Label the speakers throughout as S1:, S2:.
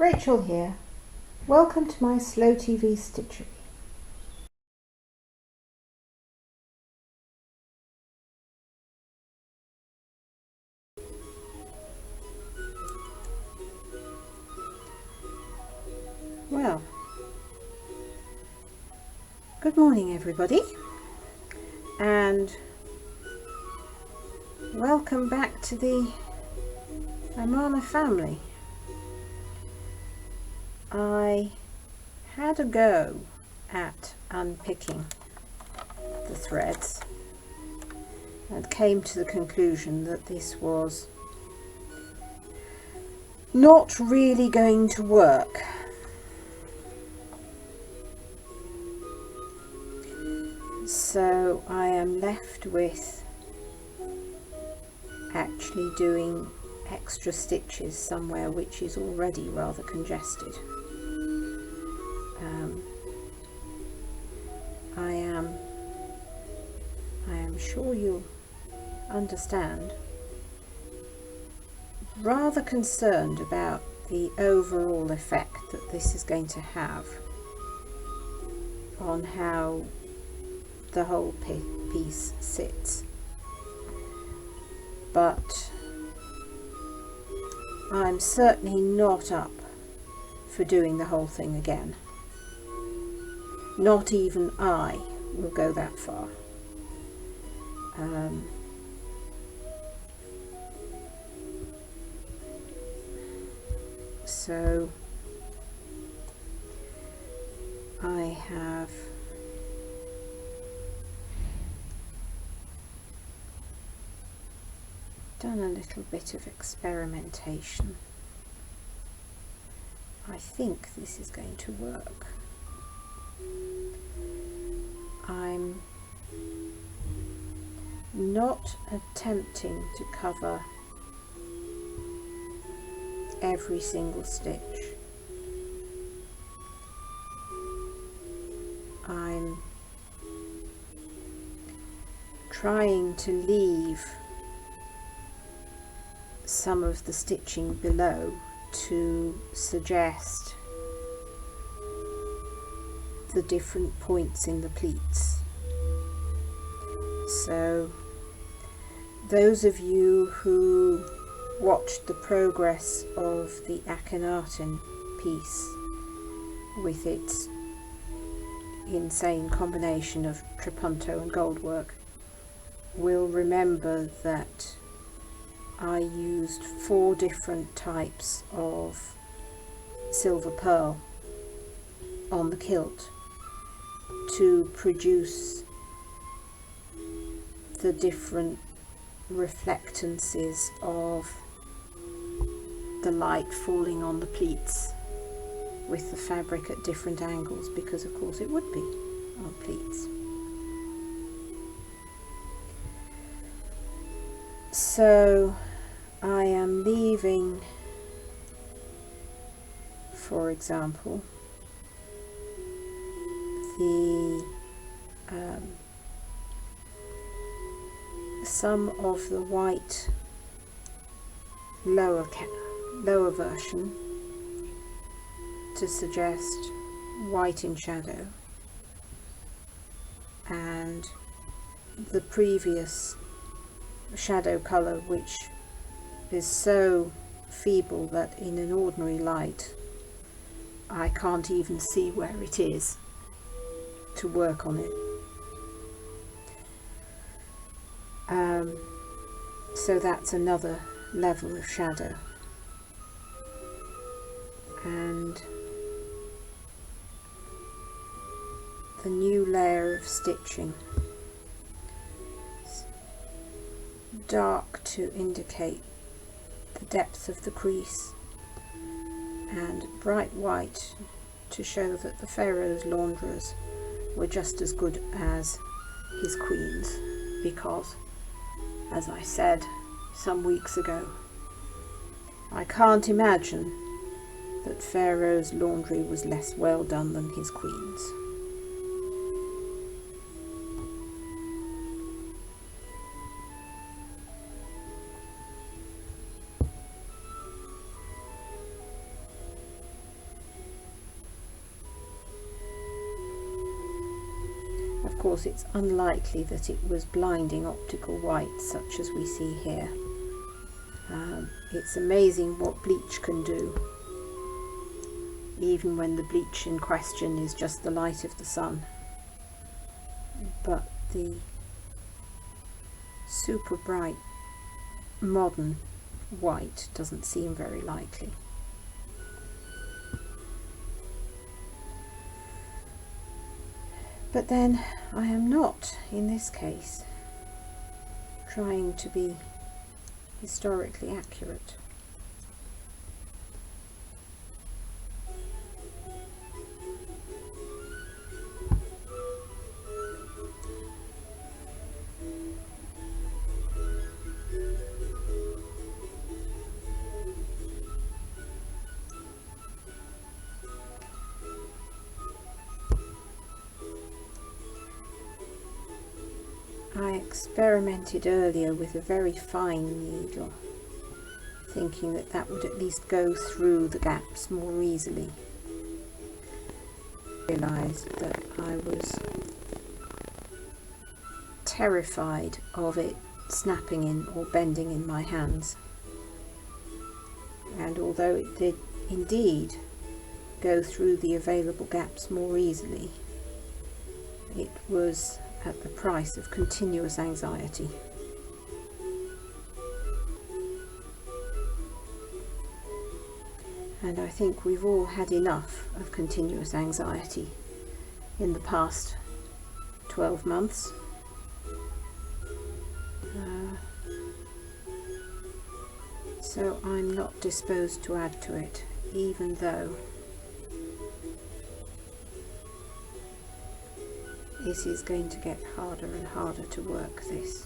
S1: Rachel here. Welcome to my Slow TV Stitchery. Well, good morning everybody, and welcome back to the Amarna family. I had a go at unpicking the threads and came to the conclusion that this was not really going to work. So I am left with actually doing extra stitches somewhere which is already rather congested. I am sure you'll understand, rather concerned about the overall effect that this is going to have on how the whole piece sits, but I'm certainly not up for doing the whole thing again. Not even I will go that far. So I have done a little bit of experimentation. I think this is going to work. I'm not attempting to cover every single stitch. I'm trying to leave some of the stitching below to suggest the different points in the pleats. So those of you who watched the progress of the Akhenaten piece with its insane combination of trapunto and goldwork will remember that I used 4 different types of silver pearl on the kilt to produce the different reflectances of the light falling on the pleats with the fabric at different angles, because of course it would be on pleats. So I am leaving, for example, the some of the white lower version to suggest white in shadow, and the previous shadow colour, which is so feeble that in an ordinary light I can't even see where it is, to work on it. So that's another level of shadow, and the new layer of stitching, dark to indicate the depth of the crease, and bright white to show that the Pharaoh's launderers were just as good as his queens, because, as I said some weeks ago, I can't imagine that Pharaoh's laundry was less well done than his queen's. course it's unlikely that it was blinding optical white such as we see here. It's amazing what bleach can do, even when the bleach in question is just the light of the sun. But the super bright modern white doesn't seem very likely. But then I am not, in this case, trying to be historically accurate. I experimented earlier with a very fine needle, thinking that that would at least go through the gaps more easily. I realised that I was terrified of it snapping in or bending in my hands, and although it did indeed go through the available gaps more easily, it was at the price of continuous anxiety. And I think we've all had enough of continuous anxiety in the past 12 months. So I'm not disposed to add to it, even though it is going to get harder and harder to work this.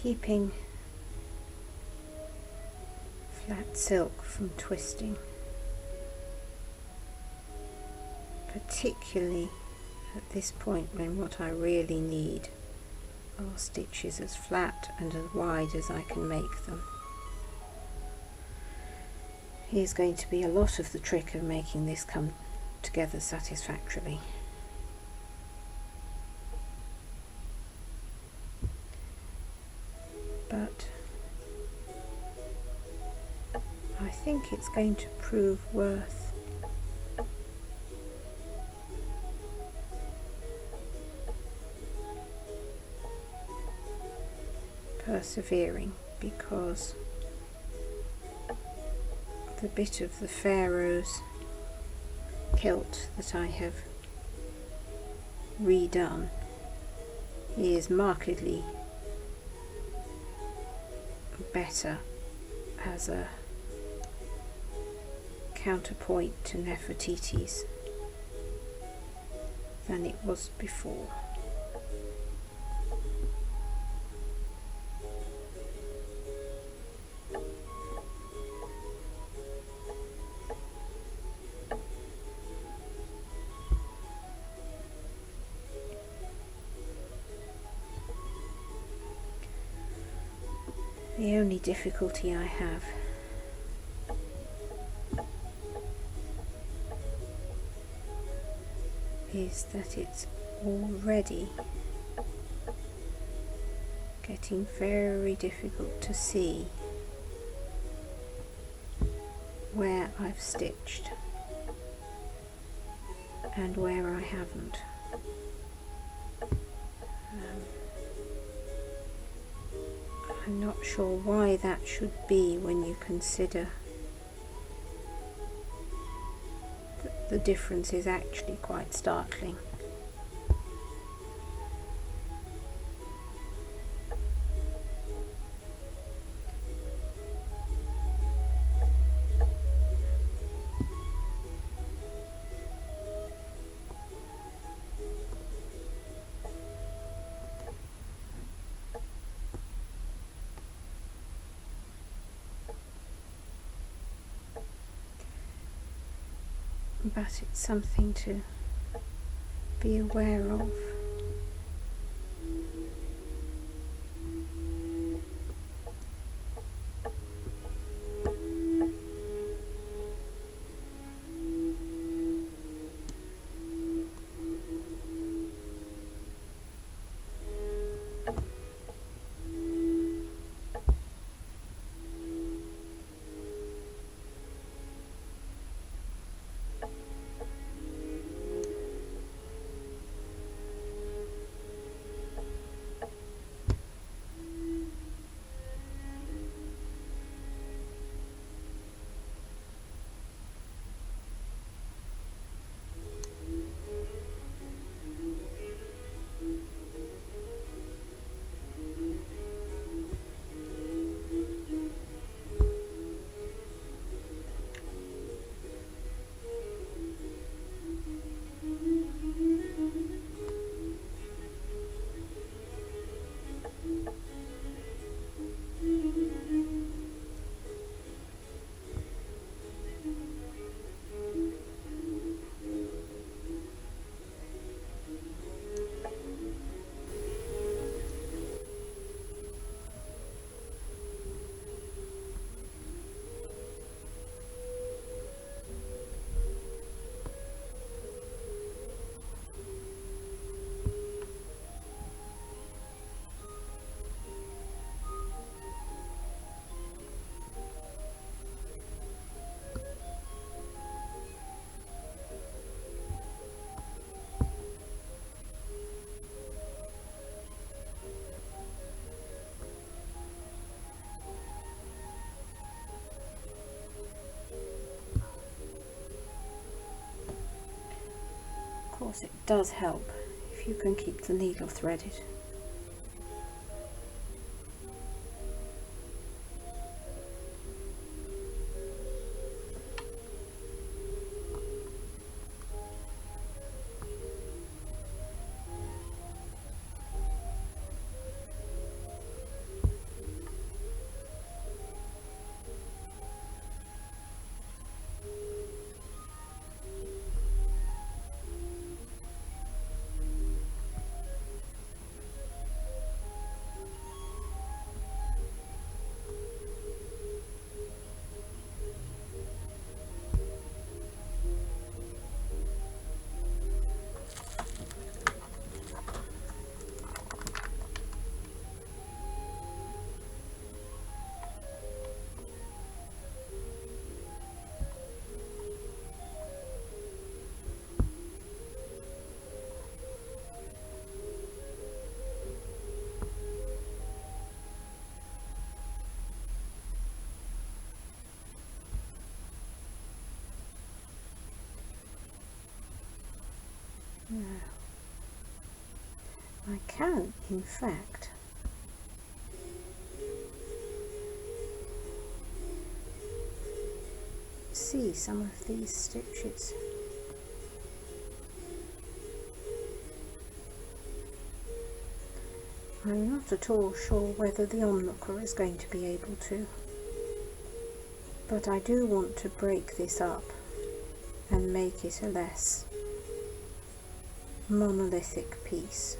S1: Keeping flat silk from twisting, particularly at this point when what I really need are stitches as flat and as wide as I can make them. Here's going to be a lot of the trick of making this come together satisfactorily. But I think it's going to prove worth persevering, because the bit of the Pharaoh's kilt that I have redone is markedly better as a counterpoint to Nefertiti's than it was before. The only difficulty I have is that it's already getting very difficult to see where I've stitched and where I haven't. I'm not sure why that should be when you consider that the difference is actually quite startling. But it's something to be aware of. Of course, it does help if you can keep the needle threaded. Now, I can, in fact, see some of these stitches. I'm not at all sure whether the onlooker is going to be able to, but I do want to break this up and make it a less monolithic piece.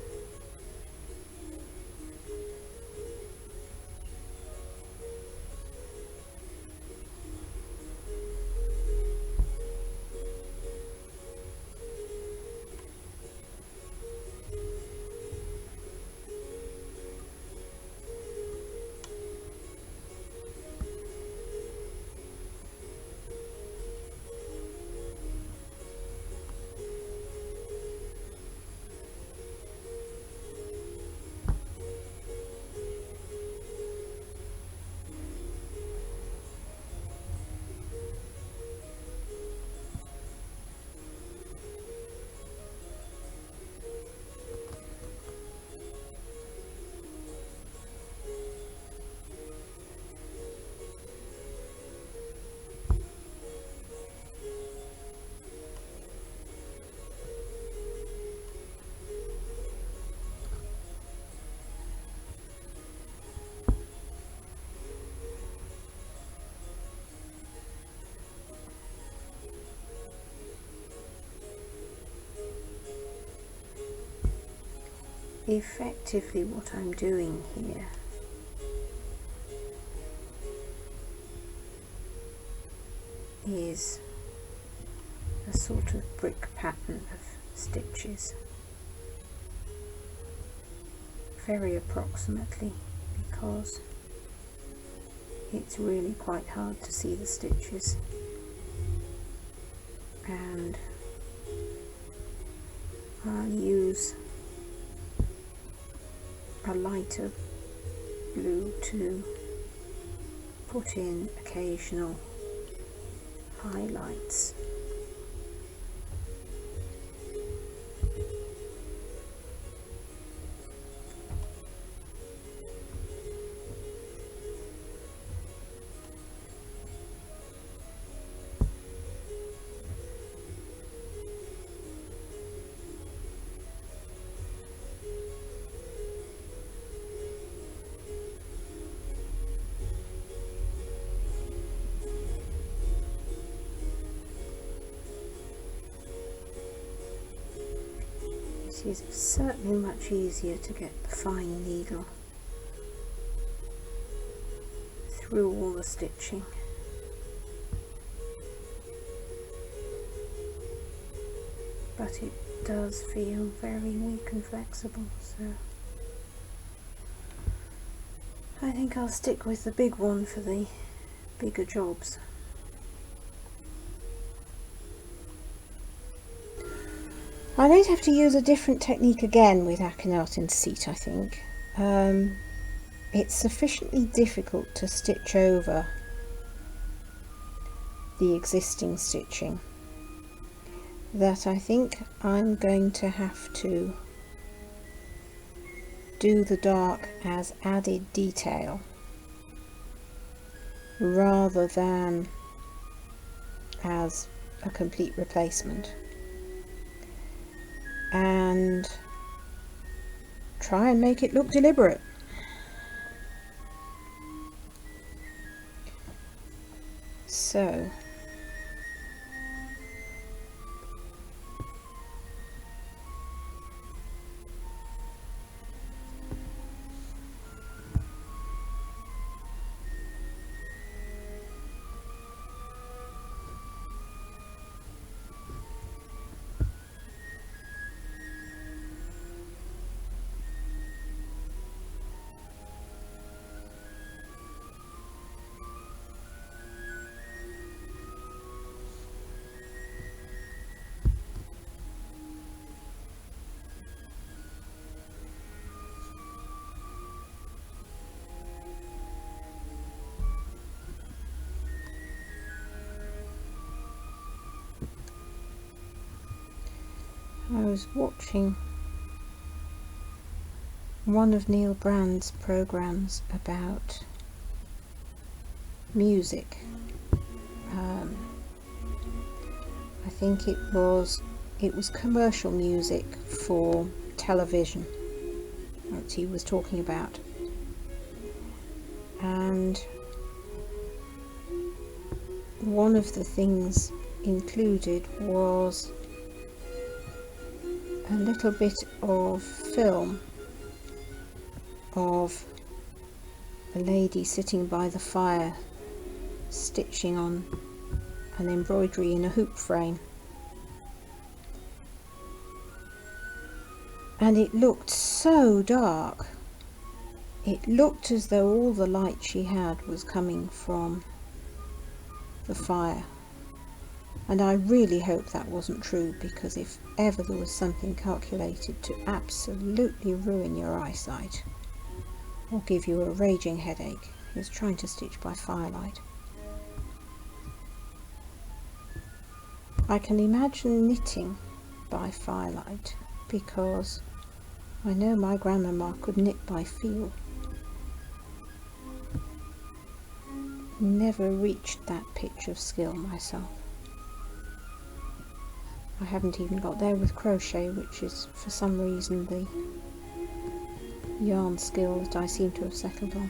S1: Effectively, what I'm doing here is a sort of brick pattern of stitches, very approximately, because it's really quite hard to see the stitches, and I'll use a lighter blue to put in occasional highlights. It is certainly much easier to get the fine needle through all the stitching. But it does feel very weak and flexible, so I think I'll stick with the big one for the bigger jobs. I might have to use a different technique again with Akhenaten seat, I think. It's sufficiently difficult to stitch over the existing stitching that I think I'm going to have to do the dark as added detail rather than as a complete replacement, and try and make it look deliberate. So I was watching one of Neil Brand's programs about music. I think it was commercial music for television that he was talking about, and one of the things included was a little bit of film of a lady sitting by the fire stitching on an embroidery in a hoop frame, and it looked so dark. It looked as though all the light she had was coming from the fire, and I really hope that wasn't true, because if ever there was something calculated to absolutely ruin your eyesight or give you a raging headache, it's trying to stitch by firelight. I can imagine knitting by firelight, because I know my grandmama could knit by feel. Never reached that pitch of skill myself. I haven't even got there with crochet, which is for some reason the yarn skill that I seem to have settled on.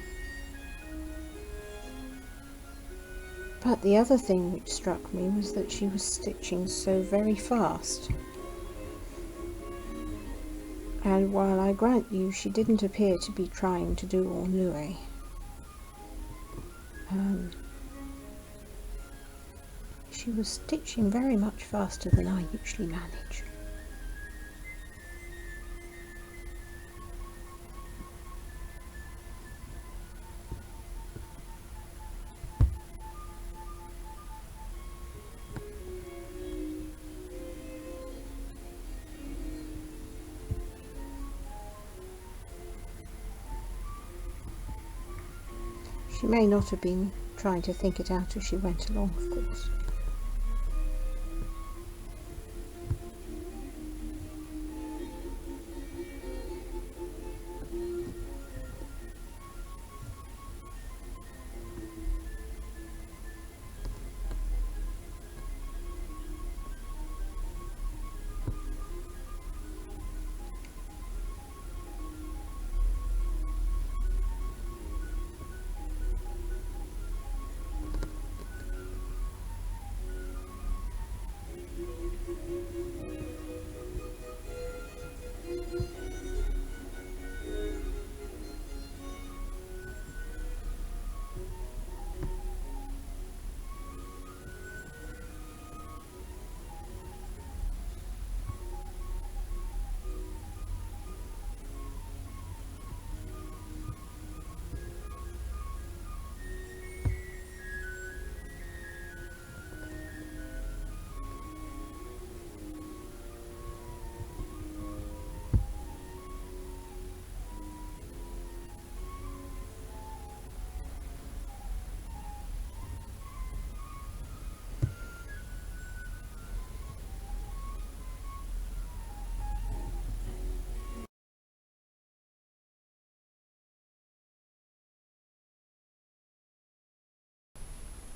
S1: But the other thing which struck me was that she was stitching so very fast. And while I grant you she didn't appear to be trying to do ennui, she was stitching very much faster than I usually manage. She may not have been trying to think it out as she went along, of course.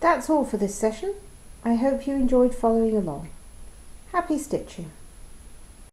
S1: That's all for this session. I hope you enjoyed following along. Happy stitching!